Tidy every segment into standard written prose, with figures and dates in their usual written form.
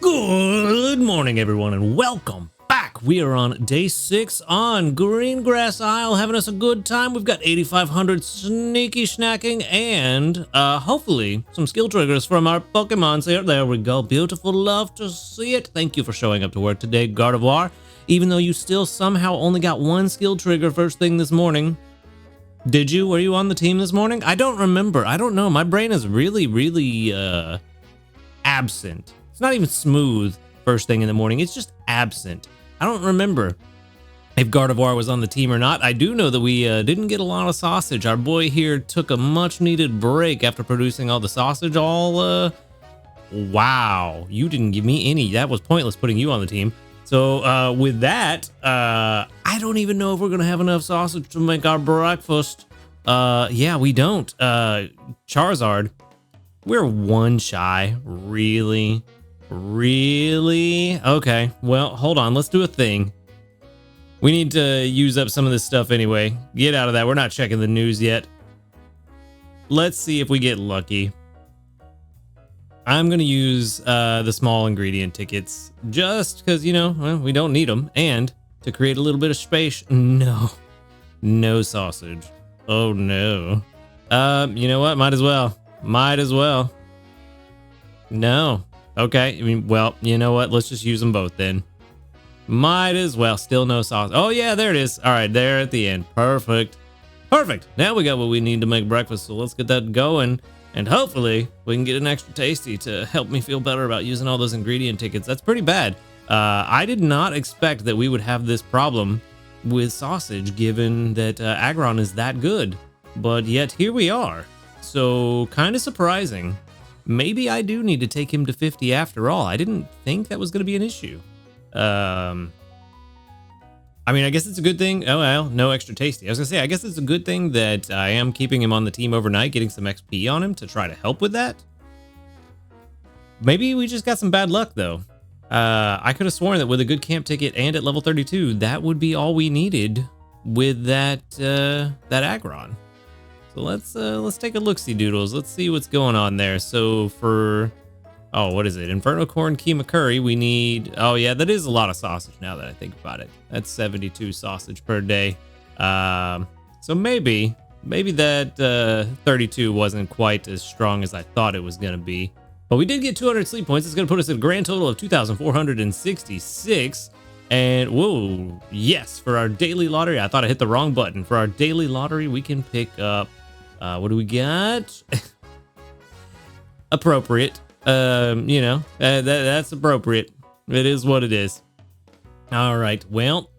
Good morning, everyone, and welcome back. We are on day 6 on Greengrass Isle, having us a good time. We've got 8,500 sneaky snacking and hopefully some skill triggers from our Pokemons here. There we go. Beautiful. Love to see it. Thank you for showing up to work today, Gardevoir. Even though you still somehow only got one skill trigger first thing this morning. Did you? Were you on the team this morning? I don't remember. I don't know. My brain is really absent. It's not even smooth first thing in the morning. It's just absent. I don't remember if Gardevoir was on the team or not. I do know that we didn't get a lot of sausage. Our boy here took a much needed break after producing all the sausage. Wow, you didn't give me any. That was pointless putting you on the team. So with that, I don't even know if we're gonna have enough sausage to make our breakfast. Yeah, we don't. Charizard, we're one shy. Really? Okay, well, hold on. Let's do a thing. We need to use up some of this stuff anyway. Get out of that. We're not checking the news yet. Let's see if we get lucky. I'm going to use the small ingredient tickets just because, you know, well, we don't need them. And to create a little bit of space. No sausage. Oh, no. You know what? Might as well. No. Okay. I mean, well, you know what? Let's just use them both then. Might as well. Still no sausage. Oh, yeah, there it is. All right, there at the end. Perfect. Now we got what we need to make breakfast. So let's get that going. And hopefully we can get an extra tasty to help me feel better about using all those ingredient tickets. That's pretty bad. I did not expect that we would have this problem with sausage, given that Aggron is that good. But yet here we are. So kind of surprising. Maybe I do need to take him to 50 after all. I didn't think that was going to be an issue. I mean, I guess it's a good thing. Oh, well, no extra tasty. I was going to say, I guess it's a good thing that I am keeping him on the team overnight, getting some XP on him to try to help with that. Maybe we just got some bad luck, though. I could have sworn that with a good camp ticket and at level 32, that would be all we needed with that Aggron. So let's take a look-see doodles. Let's see what's going on there. So for, oh, what is it? Inferno Corn Keema Curry, we need, oh yeah, that is a lot of sausage now that I think about it. That's 72 sausage per day. So maybe that 32 wasn't quite as strong as I thought it was going to be. But we did get 200 sleep points. It's going to put us at a grand total of 2,466. And whoa, yes, for our daily lottery, I thought I hit the wrong button. For our daily lottery, we can pick up, what do we got? Appropriate. You know, that's appropriate. It is what it is. All right. Well,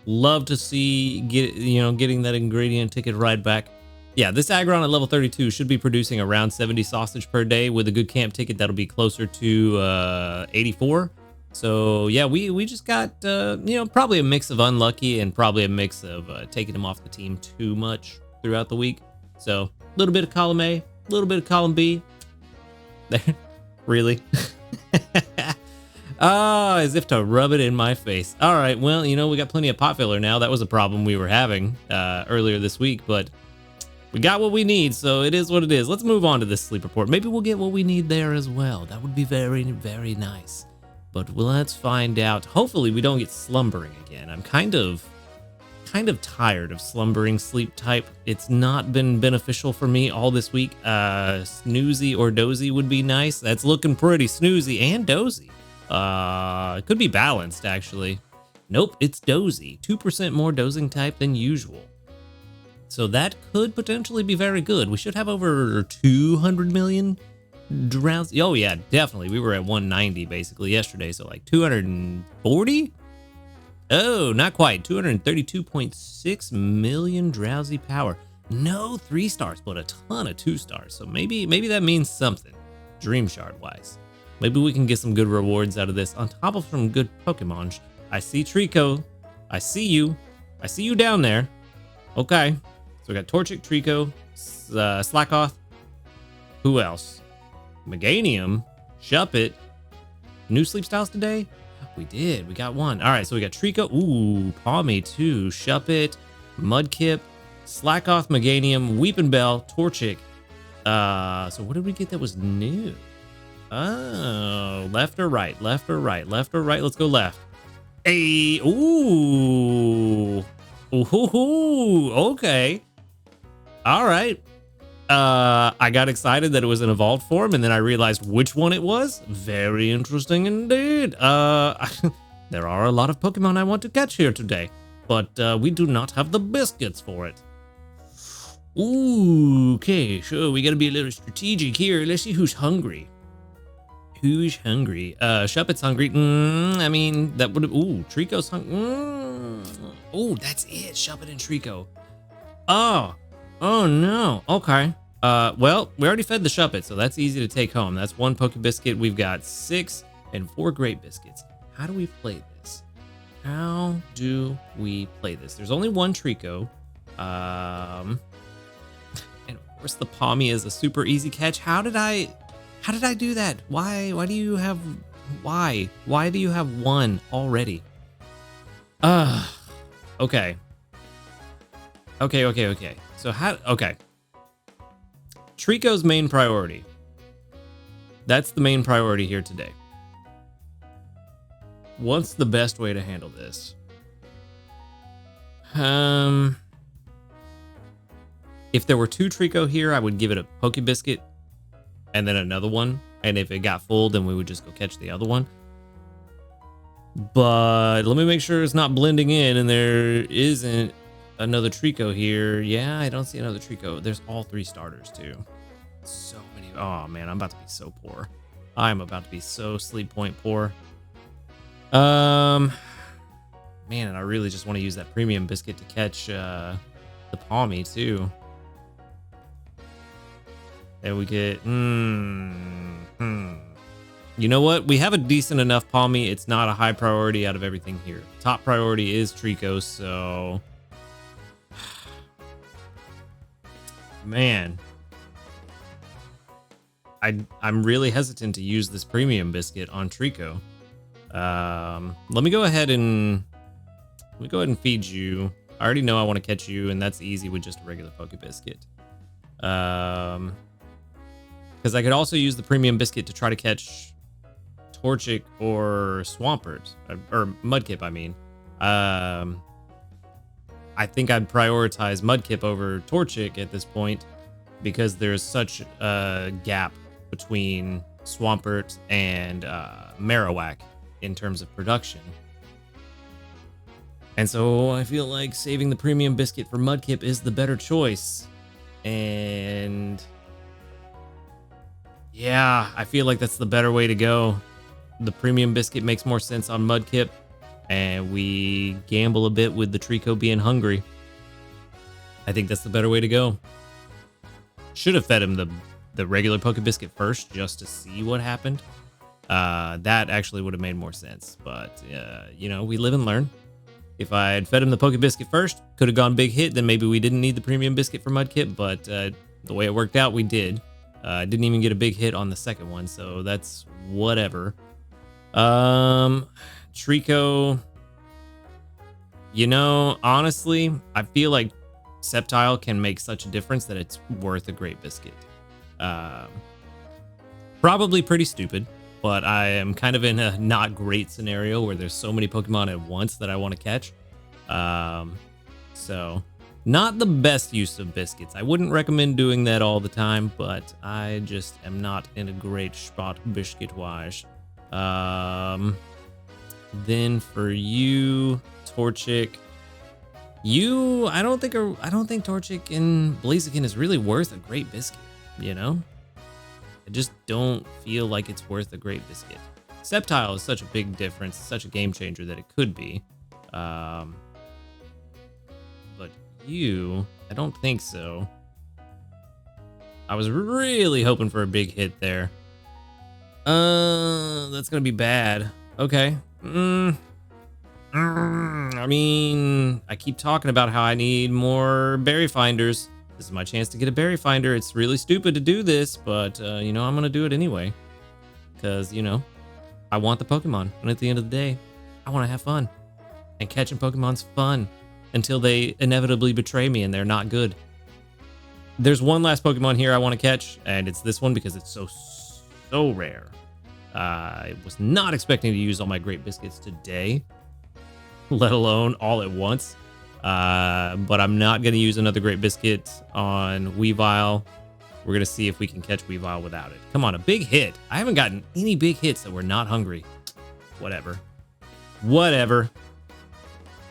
love to see getting that ingredient ticket right back. Yeah, this Aggron at level 32 should be producing around 70 sausage per day. With a good camp ticket, that'll be closer to 84. So yeah, we just got probably a mix of unlucky and probably a mix of taking him off the team too much throughout the week. So a little bit of column A, a little bit of column B. There, really? Oh, as if to rub it in my face. All right, well, we got plenty of pot filler now. That was a problem we were having earlier this week, but we got what we need, so it is what it is. Let's move on to this sleep report. Maybe we'll get what we need there as well. That would be very, very nice. But let's find out. Hopefully we don't get slumbering again. I'm kind of tired of slumbering sleep type. It's not been beneficial for me all this week. Snoozy or dozy would be nice. That's looking pretty snoozy and dozy. It could be balanced, actually. Nope, it's dozy. 2% more dozing type than usual. So that could potentially be very good. We should have over 200 million drowsy. Oh yeah, definitely. We were at 190 basically yesterday, so like 240. Oh, not quite. 232.6 million drowsy power. No 3 stars, but a ton of 2 stars. So maybe that means something, Dream Shard wise. Maybe we can get some good rewards out of this on top of some good Pokemon. I see Trico. I see you. I see you down there. Okay. So we got Torchic, Trico, Slackoth. Who else? Meganium, Shuppet. New sleep styles today? We did. We got one. All right, so we got Trico. Ooh, Palmy too. Shuppet, Mudkip, Slackoth, Meganium, Weepinbell, Torchic. So what did we get that was new? Oh, left or right, left or right, left or right. Let's go left. Hey, ooh. Ooh, okay. All right. I got excited that it was an evolved form, and then I realized which one it was. Very interesting indeed. There are a lot of Pokemon I want to catch here today, but we do not have the biscuits for it. Ooh, okay, sure. We gotta be a little strategic here. Let's see who's hungry. Who's hungry? Shuppet's hungry. I mean, that would have. Ooh, Trico's hungry. Oh, that's it. Shuppet and Trico. Oh no. Okay. Well, we already fed the Shuppet, so that's easy to take home. That's one Poke Biscuit. We've got 6 and 4 Great Biscuits. How do we play this? How do we play this? There's only one Trico. And of course the Palmy is a super easy catch. How did I do that? Why do you have one already? Okay. Okay. So okay. Trico's main priority. That's the main priority here today. What's the best way to handle this? If there were 2 Trico here, I would give it a Poke Biscuit and then another one. And if it got full, then we would just go catch the other one. But let me make sure it's not blending in and there isn't another Trico here. Yeah, I don't see another Trico. There's all 3 starters too. So many. Oh man, I'm about to be so poor. I'm about to be so sleep point poor. Man, and I really just want to use that premium biscuit to catch the Palmy too. And we get You know what? We have a decent enough Palmy. It's not a high priority out of everything here. Top priority is Trico, so man. I'm really hesitant to use this premium biscuit on Trico. Let me go ahead and feed you. I already know I want to catch you, and that's easy with just a regular Poke Biscuit. Because I could also use the premium biscuit to try to catch Torchic or Swampert, or Mudkip, I mean. I think I'd prioritize Mudkip over Torchic at this point because there's such a gap between Swampert and Marowak in terms of production. And so I feel like saving the premium biscuit for Mudkip is the better choice. And yeah, I feel like that's the better way to go. The premium biscuit makes more sense on Mudkip, and we gamble a bit with the Trico being hungry. I think that's the better way to go. Should have fed him the regular Poke Biscuit first just to see what happened. That actually would have made more sense. But, you know, we live and learn. If I had fed him the Poke Biscuit first, could have gone big hit, then maybe we didn't need the premium biscuit for Mudkip. But the way it worked out, we did. Didn't even get a big hit on the second one, so that's whatever. Trico, you know, honestly, I feel like Sceptile can make such a difference that it's worth a Great Biscuit. Probably pretty stupid, but I am kind of in a not great scenario where there's so many Pokemon at once that I want to catch. So not the best use of biscuits. I wouldn't recommend doing that all the time, but I just am not in a great spot biscuit-wise. Then for you, Torchic, I don't think Torchic and Blaziken is really worth a Great Biscuit, you know? I just don't feel like it's worth a Great Biscuit. Sceptile is such a big difference, such a game changer that it could be. But you, I don't think so. I was really hoping for a big hit there. That's gonna be bad. Okay. I mean, I keep talking about how I need more berry finders. This is my chance to get a berry finder. It's really stupid to do this, but, you know, I'm gonna do it anyway. Because, you know, I want the Pokemon. And at the end of the day, I want to have fun. And catching Pokemon's fun. Until they inevitably betray me and they're not good. There's one last Pokemon here I want to catch. And it's this one because it's so so rare. I was not expecting to use all my great biscuits today, let alone all at once. But I'm not going to use another great biscuit on Weavile. We're going to see if we can catch Weavile without it. Come on, a big hit. I haven't gotten any big hits that were not hungry. Whatever. Whatever.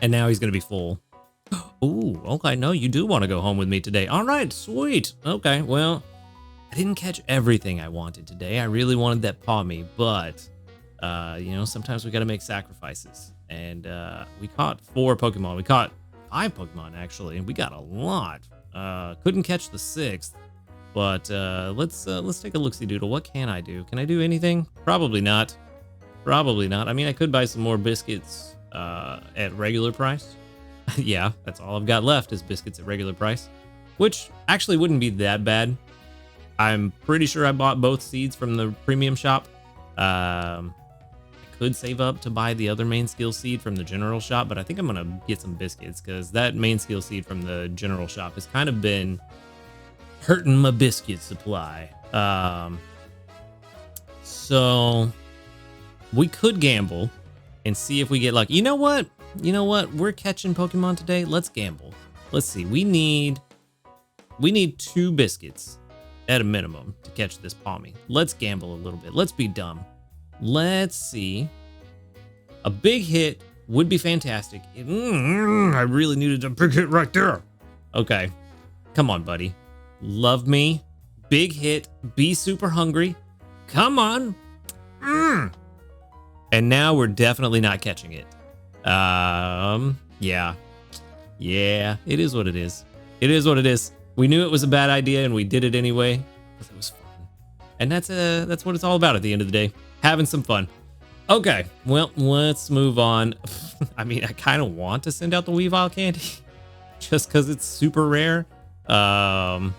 And now he's going to be full. Ooh, okay. No, you do want to go home with me today. All right, sweet. Okay, well, I didn't catch everything I wanted today. I really wanted that Pawmi, but, you know, sometimes we got to make sacrifices. And we caught 4 Pokemon. We caught 5 Pokemon, actually, and we got a lot. Couldn't catch the 6th. But let's take a look-see doodle. What can I do? Can I do anything? Probably not. Probably not. I mean, I could buy some more biscuits at regular price. Yeah, that's all I've got left is biscuits at regular price, which actually wouldn't be that bad. I'm pretty sure I bought both seeds from the premium shop. I could save up to buy the other main skill seed from the general shop, but I think I'm going to get some biscuits because that main skill seed from the general shop has kind of been hurting my biscuit supply. So we could gamble and see if we get lucky. You know what? We're catching Pokemon today. Let's gamble. Let's see. We need 2 biscuits at a minimum to catch this Pawmi. Let's gamble a little bit. Let's be dumb. Let's see. A big hit would be fantastic. I really needed a big hit right there. Okay. Come on, buddy. Love me. Big hit. Be super hungry. Come on. And now we're definitely not catching it. Yeah. It is what it is. It is what it is. We knew it was a bad idea and we did it anyway because it was fun. And that's what it's all about at the end of the day. Having some fun. Okay, well, let's move on. I mean, I kind of want to send out the Weavile candy just because it's super rare. But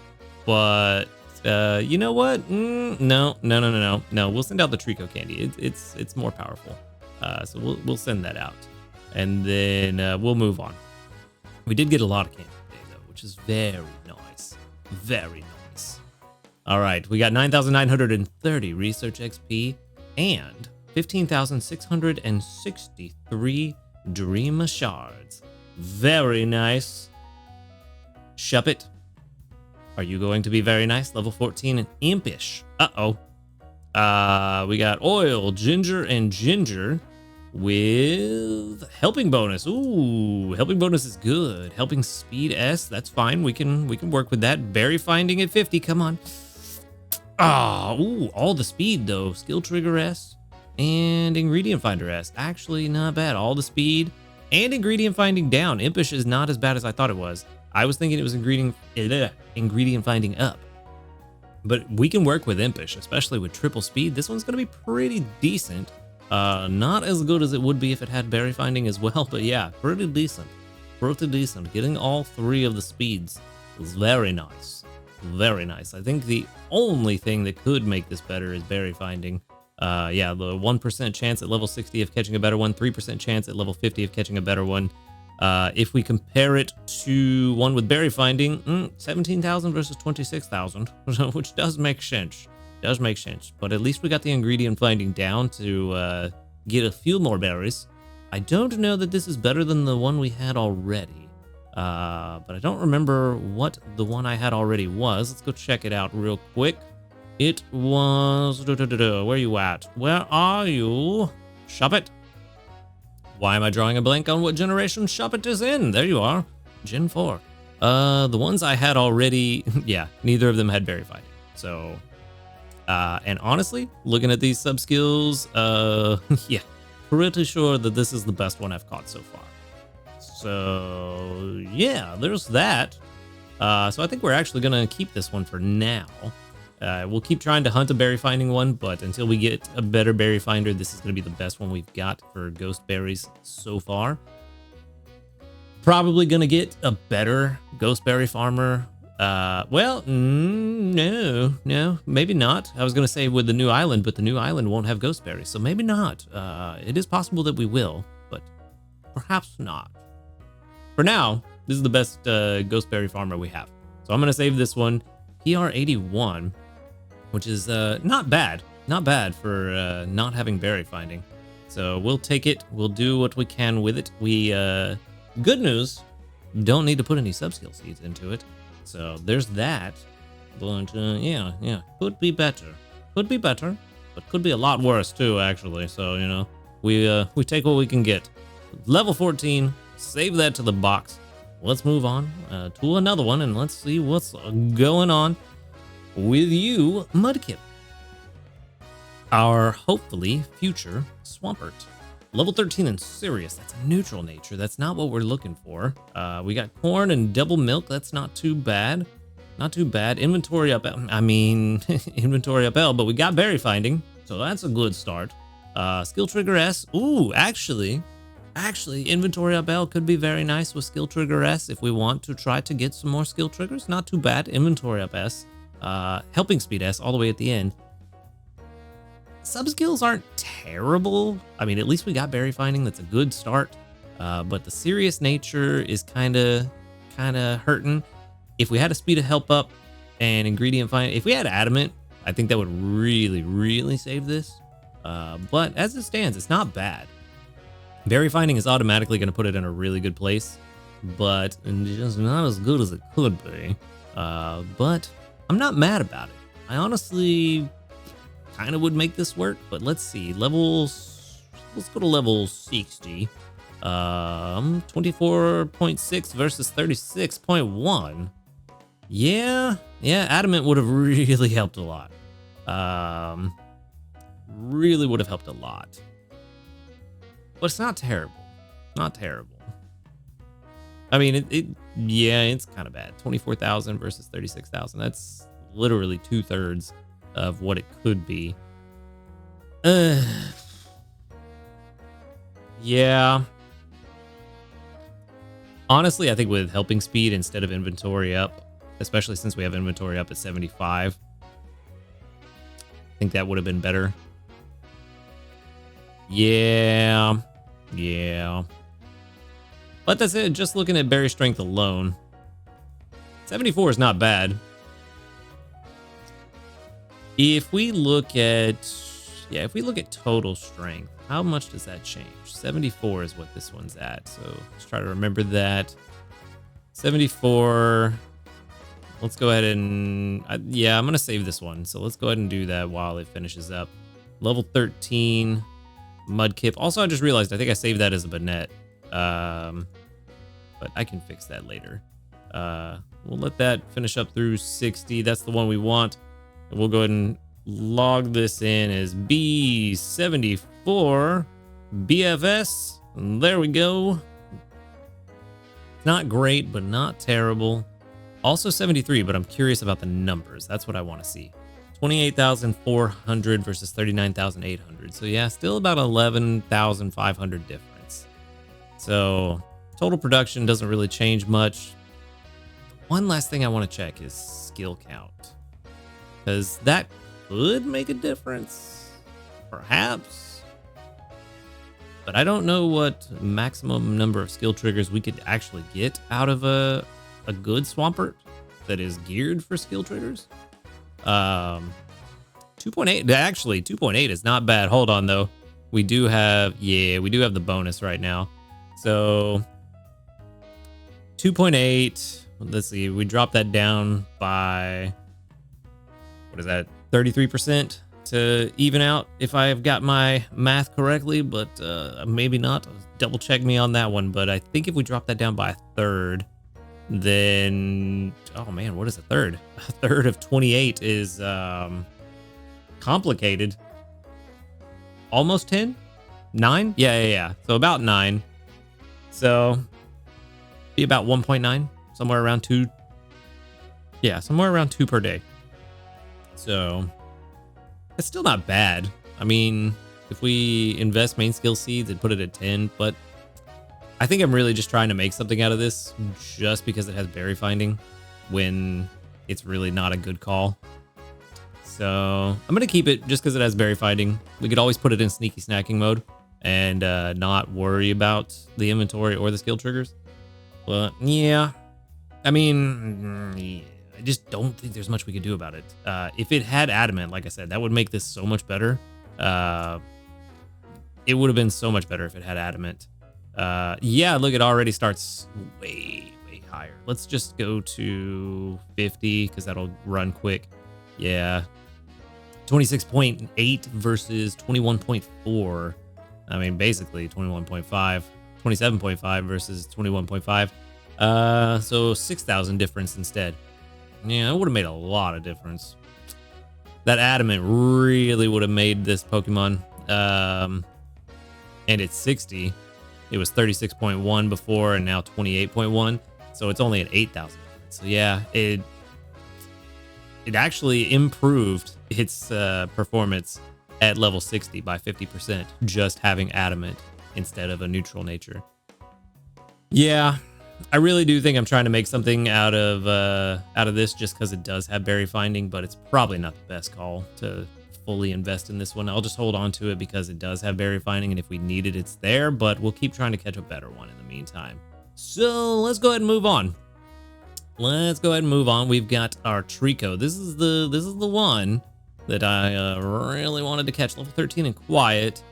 you know what? No. We'll send out the Trico candy. It's more powerful. So we'll send that out, and then we'll move on. We did get a lot of candy today, though, which is very nice. Very nice. All right, we got 9,930 research XP and 15,663 Dream Shards. Very nice. Shuppet. Are you going to be very nice? Level 14 and impish. Uh-oh. We got oil, ginger, and ginger with helping bonus. Ooh, helping bonus is good. Helping speed S, that's fine. We can work with that. Berry finding at 50. Come on. Ooh, all the speed though. Skill trigger S and ingredient finder S. Actually, not bad. All the speed and ingredient finding down. Impish is not as bad as I thought it was. I was thinking it was ingredient finding up. But we can work with Impish, especially with triple speed. This one's going to be pretty decent. Not as good as it would be if it had berry finding as well, but yeah, pretty decent. Pretty decent. Getting all 3 of the speeds is very nice. Very nice. I think the only thing that could make this better is berry finding. Yeah, the 1% chance at level 60 of catching a better one, 3% chance at level 50 of catching a better one. If we compare it to one with berry finding, 17,000 versus 26,000, which does make sense. Does make sense. But at least we got the ingredient finding down to get a few more berries. I don't know that this is better than the one we had already. But I don't remember what the one I had already was. Let's go check it out real quick. It was... Where are you at? Where are you? Shuppet. Why am I drawing a blank on what generation Shuppet is in? There you are. Gen 4. The ones I had already... yeah, neither of them had berry fighting. So... and honestly, looking at these sub-skills, yeah, pretty sure that this is the best one I've caught so far. So, yeah, there's that. So I think we're actually going to keep this one for now. We'll keep trying to hunt a berry finding one, but until we get a better berry finder, this is going to be the best one we've got for ghost berries so far. Probably going to get a better ghost berry farmer. Well, no, maybe not. I was going to say with the new island, but the new island won't have ghost berries, so maybe not. It is possible that we will, but perhaps not. For now, this is the best ghost berry farmer we have. So I'm going to save this one, PR81, which is not bad. Not bad for not having berry finding. So we'll take it. We'll do what we can with it. We good news, don't need to put any sub-skill seeds into it. So there's that. But yeah, could be better. Could be better, but could be a lot worse too, actually. So, you know, we take what we can get. Level 14, save that to the box. Let's move on to another one, and let's see what's going on with you, Mudkip. Our hopefully future Swampert. Level 13 and Sirius. That's a neutral nature. That's not what we're looking for. We got corn and double milk. That's not too bad. Not too bad. Inventory up. I mean, inventory up L, but we got berry finding. So that's a good start. Skill trigger S. Ooh, actually, inventory up L could be very nice with skill trigger S if we want to try to get some more skill triggers. Not too bad. Inventory up S. Helping speed S all the way at the end. Sub skills aren't terrible. I mean, at least we got berry finding. That's a good start. But the serious nature is kind of hurting. If we had a speed of help up and ingredient find, if we had adamant, I think that would really save this. But as it stands, it's not bad. Berry finding is automatically going to put it in a really good place, but just not as good as it could be. But I'm not mad about it. I honestly kind of would make this work, but let's see. Let's go to level 60. 24.6 versus 36.1. Yeah, adamant would have really helped a lot. Really would have helped a lot. But it's not terrible. Not terrible. I mean, it's kind of bad. 24,000 versus 36,000. That's literally 2/3 of what it could be. Yeah. Honestly, I think with helping speed instead of inventory up, especially since we have inventory up at 75, I think that would have been better. Yeah. But that's it. Just looking at berry strength alone, 74 is not bad. If we look at total strength, how much does that change? 74 is what this one's at. So let's try to remember that. 74. Let's go ahead and, I'm going to save this one. So let's go ahead and do that while it finishes up. Level 13, Mudkip. Also, I just realized I think I saved that as a Banette. But I can fix that later. We'll let that finish up through 60. That's the one we want. And we'll go ahead and log this in as B74 BFS. And there we go. Not great, but not terrible. Also 73, but I'm curious about the numbers. That's what I want to see. 28,400 versus 39,800. So yeah, still about 11,500 difference. So total production doesn't really change much. One last thing I want to check is skill count, because that could make a difference, perhaps. But I don't know what maximum number of skill triggers we could actually get out of a good Swampert that is geared for skill triggers. 2.8, actually 2.8 is not bad. Hold on though. We do have the bonus right now. So 2.8, let's see, we dropped that down by, what is that, 33% to even out, if I've got my math correctly, but maybe not. Double check me on that one. But I think if we drop that down by a third, then, oh man, what is a third? A third of 28 is complicated. Almost 10? 9? Yeah. So about 9. So be about 1.9, somewhere around 2. Yeah, somewhere around 2 per day. So it's still not bad. I mean, if we invest main skill seeds and put it at 10, but I think I'm really just trying to make something out of this just because it has berry finding when it's really not a good call. So I'm going to keep it just because it has berry finding. We could always put it in sneaky snacking mode and not worry about the inventory or the skill triggers. But yeah, I mean, I just don't think there's much we can do about it. If it had adamant, like I said, that would make this so much better. It would have been so much better if it had adamant. Yeah, look, it already starts way higher. Let's just go to 50 because that'll run quick. Yeah. 26.8 versus 21.4. I mean, basically 21.5, 27.5 versus 21.5. So 6,000 difference instead. Yeah, it would have made a lot of difference. That adamant really would have made this Pokemon. And it's 60. It was 36.1 before and now 28.1. So it's only an 8,000 difference. So yeah, it actually improved its performance at level 60 by 50%, just having adamant instead of a neutral nature. Yeah, I really do think I'm trying to make something out of this just because it does have berry finding, but it's probably not the best call to fully invest in this one. I'll just hold on to it because it does have berry finding, and if we need it, it's there, but we'll keep trying to catch a better one in the meantime. So let's go ahead and move on. We've got our Trico. This is the one that I really wanted to catch. Level 13 and quiet.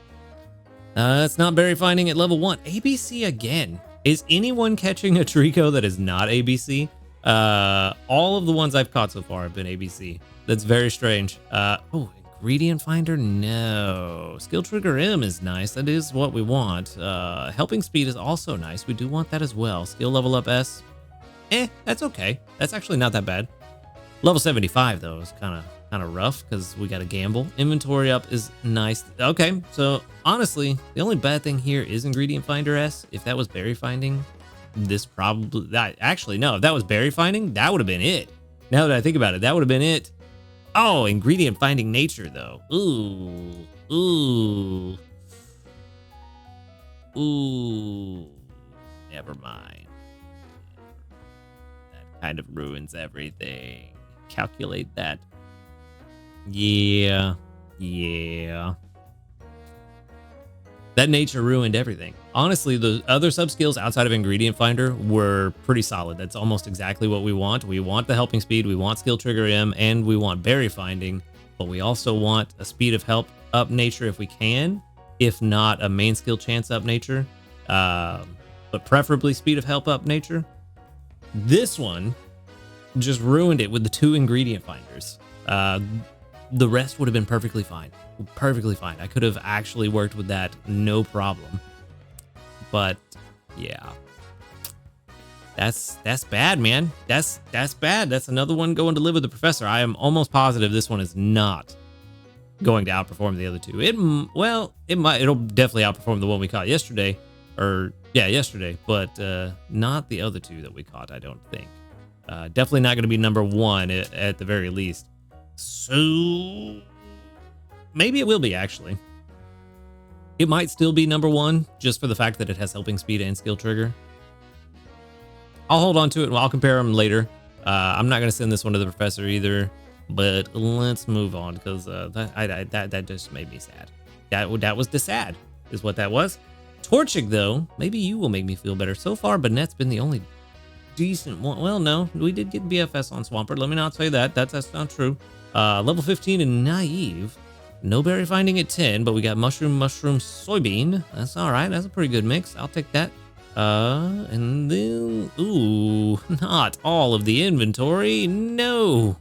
It's not berry finding at level 1. ABC again. Is anyone catching a Trico that is not ABC? All of the ones I've caught so far have been ABC. That's very strange. Oh, ingredient finder? No. Skill trigger M is nice. That is what we want. Helping speed is also nice. We do want that as well. Skill level up S. That's okay. That's actually not that bad. Level 75 though is kind of rough because we got to gamble. Inventory up is nice. Okay, so honestly, the only bad thing here is ingredient finder S. If that was berry finding, this probably actually no. If that was berry finding, that would have been it. Now that I think about it, that would have been it. Oh, ingredient finding nature though. Ooh. Never mind. Kind of ruins everything. Calculate that. Yeah. That nature ruined everything. Honestly, the other sub-skills outside of ingredient finder were pretty solid. That's almost exactly what we want. We want the helping speed, we want skill trigger M, and we want berry finding, but we also want a speed of help up nature if we can, if not a main skill chance up nature, but preferably speed of help up nature. This one just ruined it with the 2 ingredient finders. The rest would have been perfectly fine. I could have actually worked with that no problem. But yeah, that's bad, man. That's bad. That's another one going to live with the professor. I am almost positive this one is not going to outperform the other 2. It'll definitely outperform the one we caught yesterday, but not the other 2 that we caught, I don't think. Definitely not going to be number 1 at the very least. So maybe it will be, actually. It might still be number 1 just for the fact that it has helping speed and skill trigger. I'll hold on to it and I'll compare them later. I'm not going to send this one to the professor either, but let's move on because that just made me sad. That was the sad is what that was. Torchic, though, maybe you will make me feel better. So far, Banette's been the only decent one. Well, no, we did get BFS on Swampert. Let me not say that. That's not true. Level 15 in Naive. No berry finding at 10, but we got mushroom, soybean. That's all right. That's a pretty good mix. I'll take that. And then, ooh, not all of the inventory. No.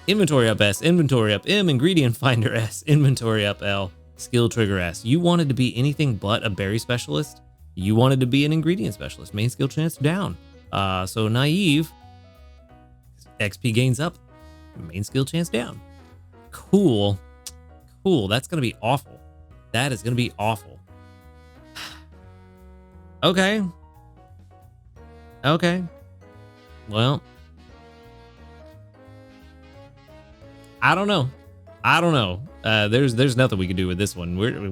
Inventory up S, inventory up M, ingredient finder S, inventory up L, skill trigger S. You wanted to be anything but a berry specialist. You wanted to be an ingredient specialist. Main skill chance down. So Naive, XP gains up, main skill chance down. Cool. That's going to be awful. That is going to be awful. Okay. Well, I don't know. There's nothing we can do with this one. We're gonna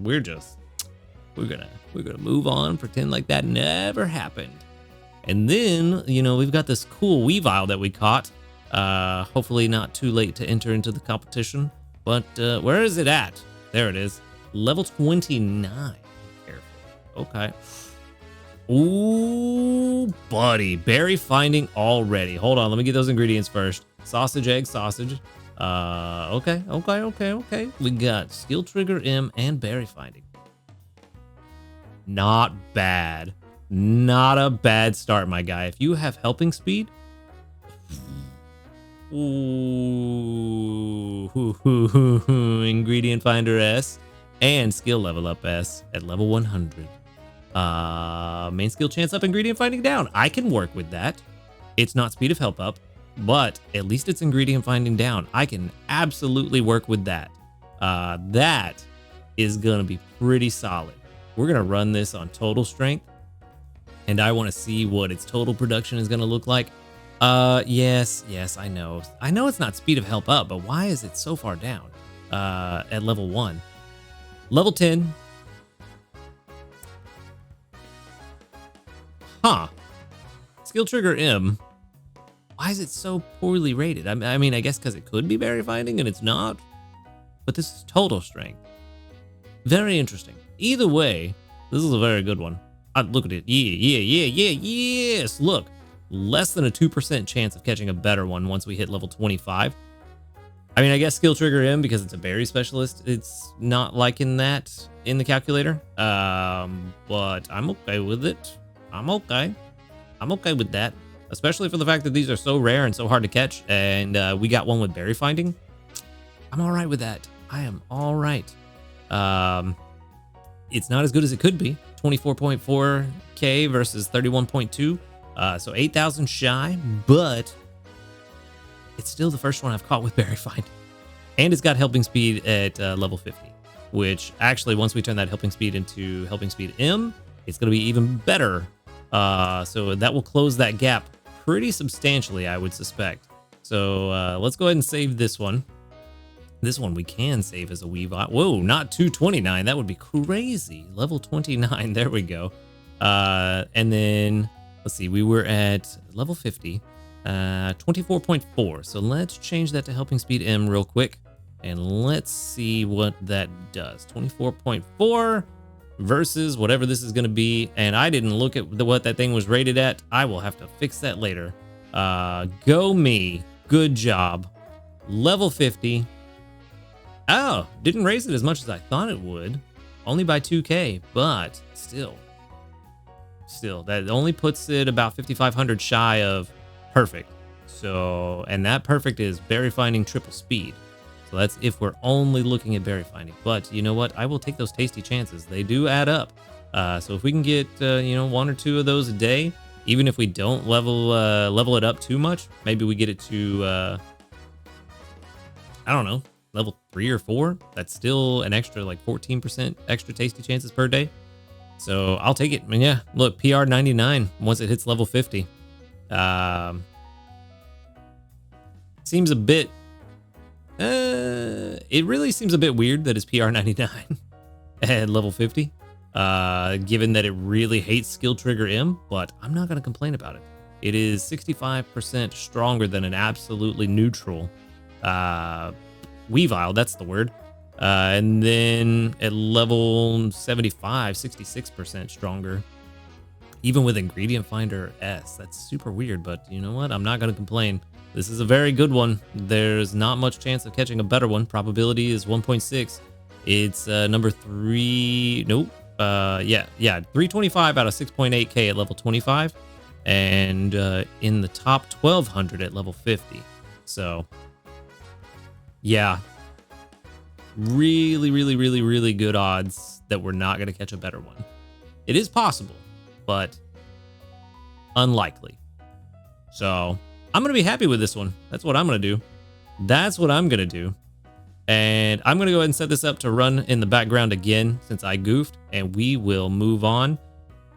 move on, pretend like that never happened. And then, we've got this cool Weavile that we caught. Hopefully not too late to enter into the competition. But where is it at? There it is. Level 29. Careful. Okay. Ooh, buddy. Berry finding already. Hold on. Let me get those ingredients first. Sausage, egg, sausage. Okay. We got skill trigger M and berry finding. Not bad. Not a bad start, my guy. If you have helping speed, ooh, ingredient finder S and skill level up S at level 100. Main skill chance up, ingredient finding down. I can work with that. It's not speed of help up, but at least it's ingredient finding down. I can absolutely work with that. That is gonna be pretty solid. We're gonna run this on total strength, and I want to see what its total production is gonna look like. Yes, I know it's not speed of help up, but why is it so far down? At level 1. Level 10. Huh. Skill trigger M. Why is it so poorly rated? I mean, I guess because it could be berry finding and it's not. But this is total strength. Very interesting. Either way, this is a very good one. Look at it. Yes. Look, less than a 2% chance of catching a better one once we hit level 25. I mean, I guess skill trigger M, because it's a berry specialist, it's not liking that in the calculator. But I'm okay with it. I'm okay with that, especially for the fact that these are so rare and so hard to catch, and we got one with berry finding. I'm all right with that. I am all right. It's not as good as it could be. 24.4k versus 31.2, so 8,000 shy, but it's still the first one I've caught with berry finding, and it's got helping speed at level 50, which actually, once we turn that helping speed into helping speed M, it's going to be even better. So that will close that gap pretty substantially, I would suspect. So let's go ahead and save this one. This one we can save as a Weavile. Whoa, not 229. That would be crazy. Level 29. There we go. And then let's see. We were at level 50, 24.4. So let's change that to helping speed M real quick, and let's see what that does. 24.4 versus whatever this is going to be. And I didn't look at what that thing was rated at. I will have to fix that later. Go me. Good job. Level 50. Oh, didn't raise it as much as I thought it would. Only by 2k, but still, that only puts it about 5,500 shy of perfect. So, and that perfect is berry finding triple speed. So that's if we're only looking at berry finding. But you know what? I will take those tasty chances. They do add up. So if we can get, one or two of those a day, even if we don't level it up too much, maybe we get it to, I don't know, level 3 or 4. That's still an extra like 14% extra tasty chances per day. So I'll take it. I mean, yeah, look, PR 99 once it hits level 50. Seems a bit, it really seems a bit weird that it's PR 99 at level 50, given that it really hates skill trigger M, but I'm not going to complain about it. It is 65% stronger than an absolutely neutral, Weavile, that's the word. And then at level 75, 66% stronger, even with ingredient finder S. That's super weird, but you know what? I'm not going to complain. This is a very good one. There's not much chance of catching a better one. Probability is 1.6. It's number 3. Nope. 325 out of 6.8k at level 25, and in the top 1,200 at level 50. So yeah, really good odds that we're not going to catch a better one. It is possible, but unlikely. So I'm going to be happy with this one. That's what I'm going to do. And I'm going to go ahead and set this up to run in the background again since I goofed, and we will move on.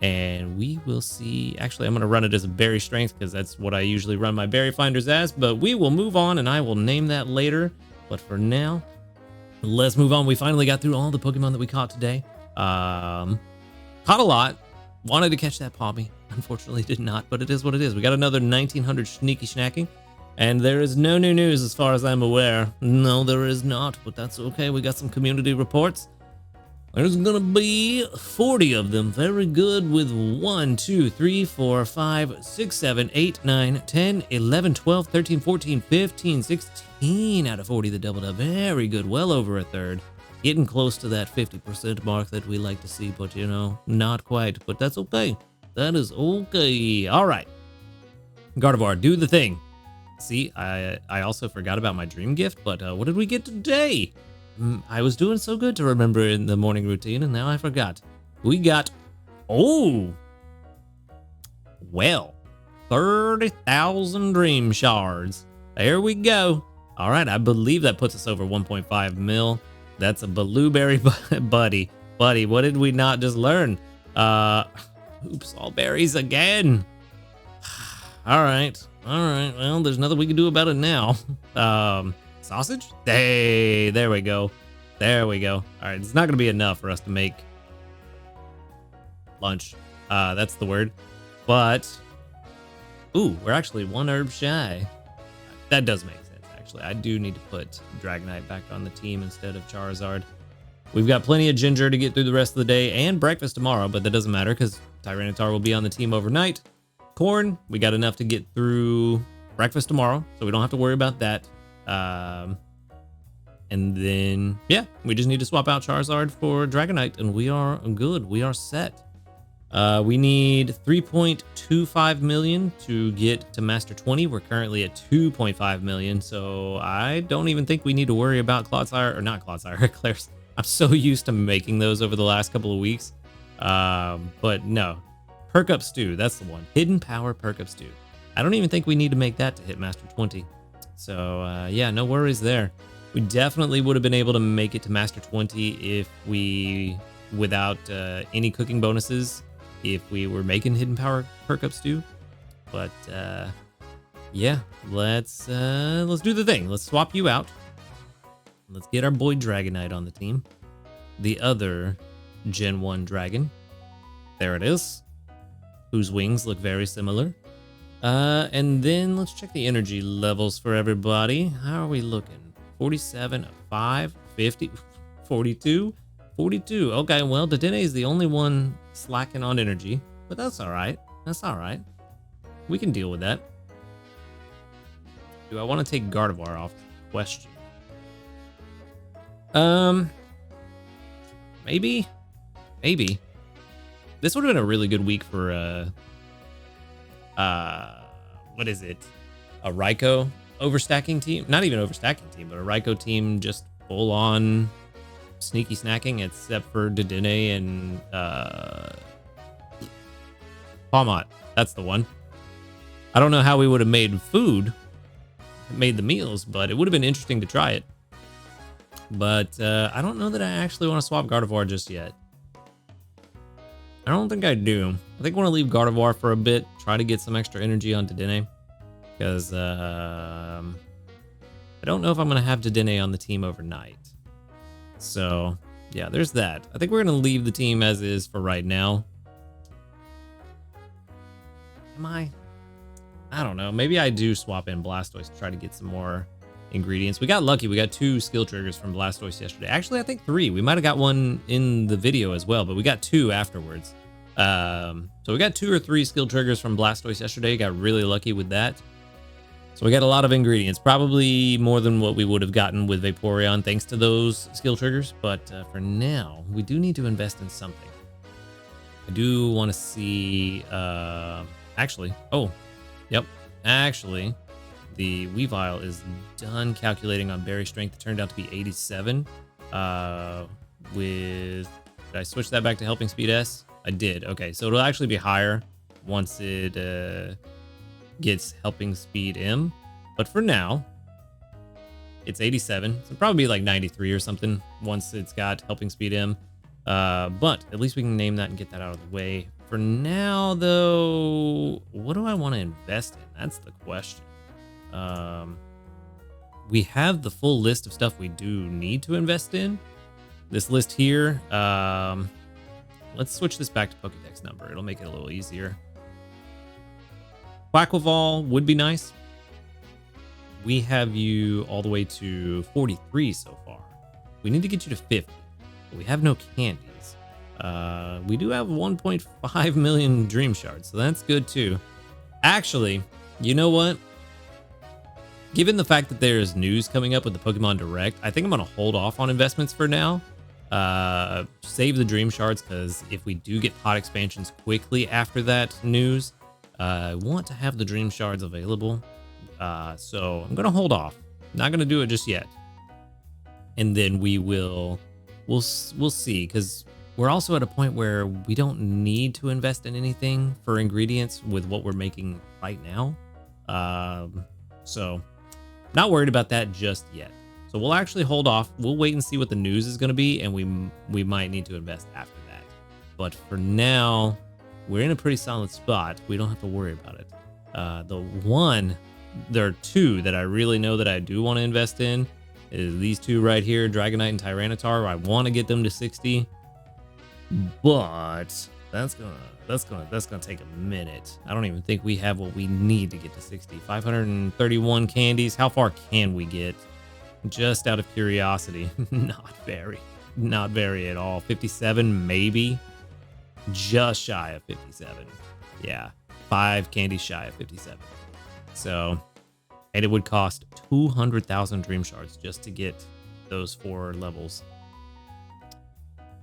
And we will see. Actually, I'm going to run it as a berry strength because that's what I usually run my berry finders as. But we will move on, and I will name that later. But for now, let's move on. We finally got through all the Pokemon that we caught today. Caught a lot. Wanted to catch that Pawmi. Unfortunately, did not. But it is what it is. We got another 1,900 sneaky snacking. And there is no new news as far as I'm aware. No, there is not. But that's okay. We got some community reports. There's gonna be 40 of them. Very good with 1, 2, 3, 4, 5, 6, 7, 8, 9, 10, 11, 12, 13, 14, 15, 16 out of 40 that doubled up. Very good. Well over a third. Getting close to that 50% mark that we like to see, but you know, not quite. But that's okay. That is okay. All right. Gardevoir, do the thing. See, I also forgot about my dream gift, but what did we get today? I was doing so good to remember in the morning routine, and now I forgot. We got, oh, well, 30,000 dream shards. There we go. All right, I believe that puts us over 1.5 mil. That's a blueberry buddy. Buddy, what did we not just learn? Oops, all berries again. All right. Well, there's nothing we can do about it now. Sausage? Hey, there we go. There we go. All right, it's not gonna be enough for us to make lunch. That's the word. But, ooh, we're actually 1 herb shy. That does make sense, actually. I do need to put Dragonite back on the team instead of Charizard. We've got plenty of ginger to get through the rest of the day and breakfast tomorrow, but that doesn't matter because Tyranitar will be on the team overnight. Corn, we got enough to get through breakfast tomorrow, so we don't have to worry about that. And then, yeah, we just need to swap out Charizard for Dragonite, and we are good. We are set. We need 3.25 million to get to Master 20. We're currently at 2.5 million, so I don't even think we need to worry about Clodsire, or not Clodsire, Eclairs. I'm so used to making those over the last couple of weeks. But no, Perk Up Stew, that's the one. Hidden Power Perk Up Stew. I don't even think we need to make that to hit Master 20. So yeah, no worries there. We definitely would have been able to make it to Master 20 if we, without any cooking bonuses, if we were making Hidden Power Perk Up Stew. But yeah, let's do the thing. Let's swap you out. Let's get our boy Dragonite on the team. The other Gen 1 dragon. There it is. Whose wings look very similar. And then let's check the energy levels for everybody. How are we looking? 47, 5, 50, 42, 42. Okay, well, Dedenne is the only one slacking on energy, but that's all right. That's all right. We can deal with that. Do I want to take Gardevoir off? Question. Maybe. This would have been a really good week for what is it? A Raikou overstacking team? Not even overstacking team, but a Raikou team just full on sneaky snacking, except for Dedenne and Palmot. That's the one. I don't know how we would have made the meals, but it would have been interesting to try it. But I don't know that I actually want to swap Gardevoir just yet. I don't think I do. I think I want to leave Gardevoir for a bit, try to get some extra energy on Dedenne. Because I don't know if I'm going to have Dedenne on the team overnight. So, yeah, there's that. I think we're going to leave the team as is for right now. Am I? I don't know. Maybe I do swap in Blastoise to try to get some more ingredients. We got lucky. We got 2 skill triggers from Blastoise yesterday. Actually, I think 3. We might have got one in the video as well, but we got 2 afterwards. So we got 2 or 3 skill triggers from Blastoise yesterday. Got really lucky with that. So we got a lot of ingredients, probably more than what we would have gotten with Vaporeon thanks to those skill triggers. But for now, we do need to invest in something. I do want to see, actually, the Weavile is done calculating on berry strength. It turned out to be 87. Did I switch that back to helping speed S? I did. Okay, so it'll actually be higher once it gets helping speed M. But for now, it's 87. So it'll probably be like 93 or something once it's got helping speed M. But at least we can name that and get that out of the way. For now, though, what do I want to invest in? That's the question. We have the full list of stuff we do need to invest in. This list here, let's switch this back to Pokédex number. It'll make it a little easier. Quackleval would be nice. We have you all the way to 43 so far. We need to get you to 50. but we have no candies. We do have 1.5 million dream shards, so that's good too. Actually, you know what? Given the fact that there is news coming up with the Pokemon Direct, I think I'm going to hold off on investments for now. Save the dream shards, because if we do get pot expansions quickly after that news, I want to have the dream shards available. So I'm going to hold off. Not going to do it just yet. And then we'll see, because we're also at a point where we don't need to invest in anything for ingredients with what we're making right now. So not worried about that just yet. So we'll actually hold off. We'll wait and see what the news is going to be, and we might need to invest after that. But for now, we're in a pretty solid spot. We don't have to worry about it. There are two that I really know that I do want to invest in. Is these two right here, Dragonite and Tyranitar. I want to get them to 60, but that's gonna take a minute. I don't even think we have what we need to get to 60. 531 candies. How far can we get? Just out of curiosity. Not very at all. 57 maybe. Just shy of 57. Yeah, 5 candies shy of 57. So, and it would cost 200,000 dream shards just to get those 4 levels.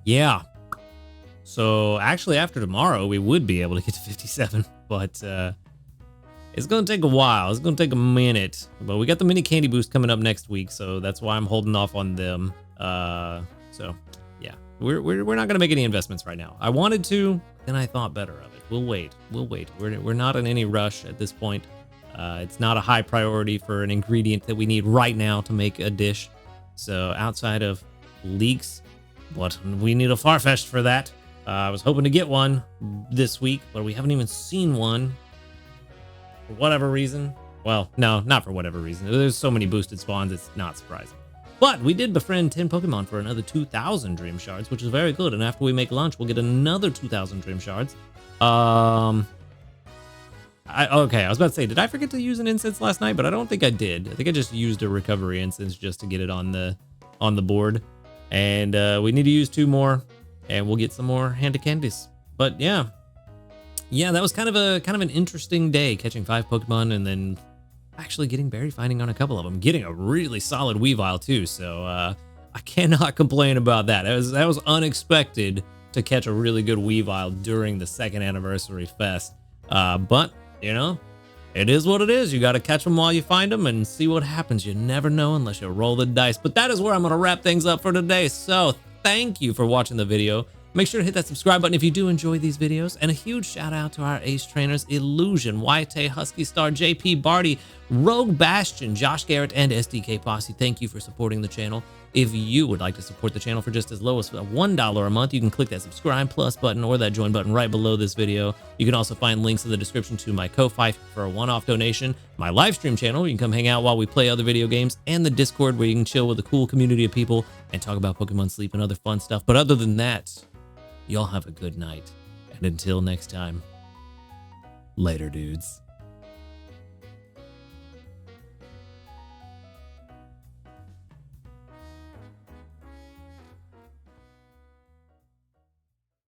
Yeah. So actually after tomorrow, we would be able to get to 57, but it's going to take a while. It's going to take a minute, but we got the mini candy boost coming up next week. So that's why I'm holding off on them. So yeah, we're not going to make any investments right now. I wanted to, then I thought better of it. We'll wait. We're not in any rush at this point. It's not a high priority for an ingredient that we need right now to make a dish. So outside of leeks, but we need a Farfetch'd for that. I was hoping to get one this week, but we haven't even seen one for whatever reason. Well, no, not for whatever reason. There's so many boosted spawns, it's not surprising. But we did befriend 10 Pokemon for another 2,000 Dream Shards, which is very good. And after we make lunch, we'll get another 2,000 Dream Shards. Okay, I was about to say, did I forget to use an incense last night? But I don't think I did. I think I just used a recovery incense just to get it on the board. And we need to use 2 more, and we'll get some more Hand of Candies. But yeah, that was kind of an interesting day, catching 5 Pokemon and then actually getting berry finding on a couple of them, getting a really solid Weavile too. So I cannot complain about that. That was unexpected to catch a really good Weavile during the 2nd anniversary fest. But you know, it is what it is. You got to catch them while you find them and see what happens. You never know unless you roll the dice. But that is where I'm going to wrap things up for today. So thank you for watching the video. Make sure to hit that subscribe button if you do enjoy these videos. And a huge shout out to our ace trainers, Illusion, YT, Husky Star, JP, Barty, Rogue Bastion, Josh Garrett, and SDK Posse. Thank you for supporting the channel. If you would like to support the channel for just as low as $1 a month, you can click that subscribe plus button or that join button right below this video. You can also find links in the description to my Ko-Fi for a one-off donation, my live stream channel where you can come hang out while we play other video games, and the Discord where you can chill with a cool community of people and talk about Pokemon Sleep and other fun stuff. But other than that, y'all have a good night. And until next time, later, dudes.